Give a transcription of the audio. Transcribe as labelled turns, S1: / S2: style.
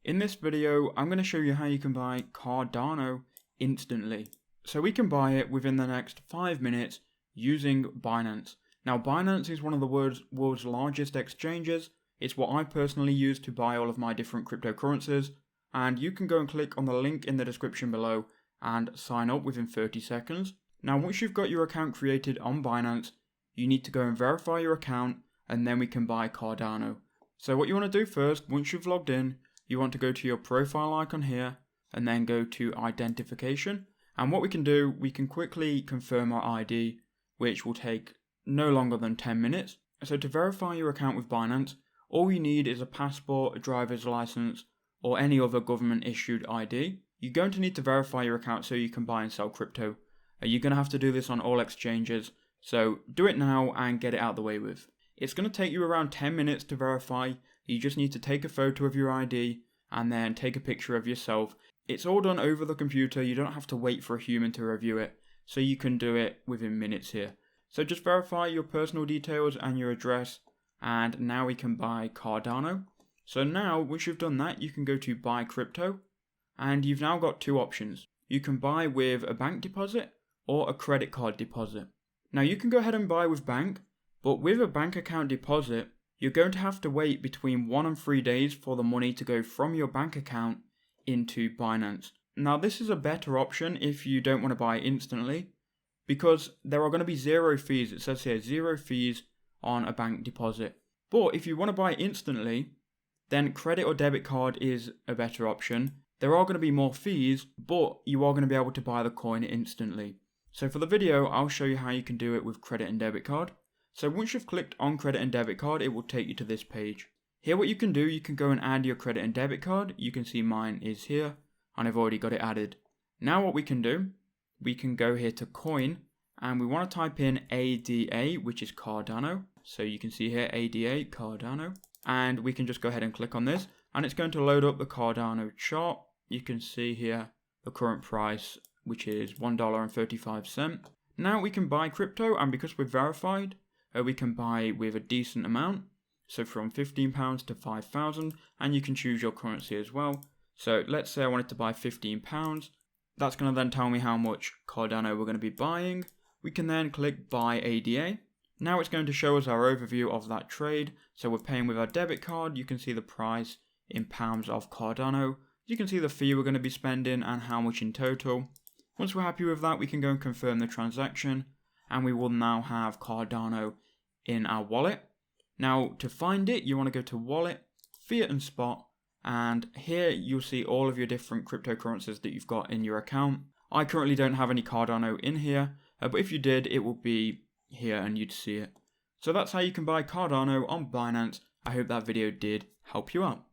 S1: In this video, I'm going to show you how you can buy Cardano instantly. So we can buy it within the next 5 minutes using Binance. Now Binance is one of the world's largest exchanges. It's what I personally use to buy all of my different cryptocurrencies. And you can go and click on the link in the description below and sign up within 30 seconds. Now once you've got your account created on Binance, you need to go and verify your account and then we can buy Cardano. So what you want to do first, once you've logged in, you want to go to your profile icon here and then go to identification. And what we can do, we can quickly confirm our ID, which will take no longer than 10 minutes. So to verify your account with Binance, all you need is a passport, a driver's license, or any other government issued ID. You're going to need to verify your account so you can buy and sell crypto. You're going to have to do this on all exchanges. So do it now and get it out of the way with. It's going to take you around 10 minutes to verify. You just need to take a photo of your ID and then take a picture of yourself. It's all done over the computer. You don't have to wait for a human to review it. So you can do it within minutes here. So just verify your personal details and your address. And now we can buy Cardano. So now once you've done that, you can go to buy crypto. And you've now got two options. You can buy with a bank deposit or a credit card deposit. Now you can go ahead and buy with bank. But with a bank account deposit, you're going to have to wait between 1 and 3 days for the money to go from your bank account into Binance. Now this is a better option if you don't want to buy instantly, because there are going to be zero fees. It says here 0 fees on a bank deposit. But if you want to buy instantly, then credit or debit card is a better option. There are going to be more fees, but you are going to be able to buy the coin instantly. So for the video, I'll show you how you can do it with credit and debit card. So once you've clicked on credit and debit card, it will take you to this page. Here what you can do, you can go and add your credit and debit card. You can see mine is here and I've already got it added. Now what we can do, we can go here to coin and we want to type in ADA, which is Cardano. So you can see here ADA, Cardano. And we can just go ahead and click on this and it's going to load up the Cardano chart. You can see here the current price, which is $1.35. Now we can buy crypto, and because we're verified, we can buy with a decent amount, so from £15 to 5,000, and you can choose your currency as well. So let's say I wanted to buy £15, that's going to then tell me how much Cardano we're going to be buying. We can then click buy ADA. Now it's going to show us our overview of that trade. So we're paying with our debit card. You can see the price in pounds of Cardano. You can see the fee we're going to be spending and how much in total. Once we're happy with that, we can go and confirm the transaction, and we will now have Cardano in our wallet. Now to find it, you want to go to wallet, fiat and spot, and here you'll see all of your different cryptocurrencies that you've got in your account. I currently don't have any Cardano in here, but if you did, it will be here and you'd see it. So that's how you can buy Cardano on Binance. I hope that video did help you out.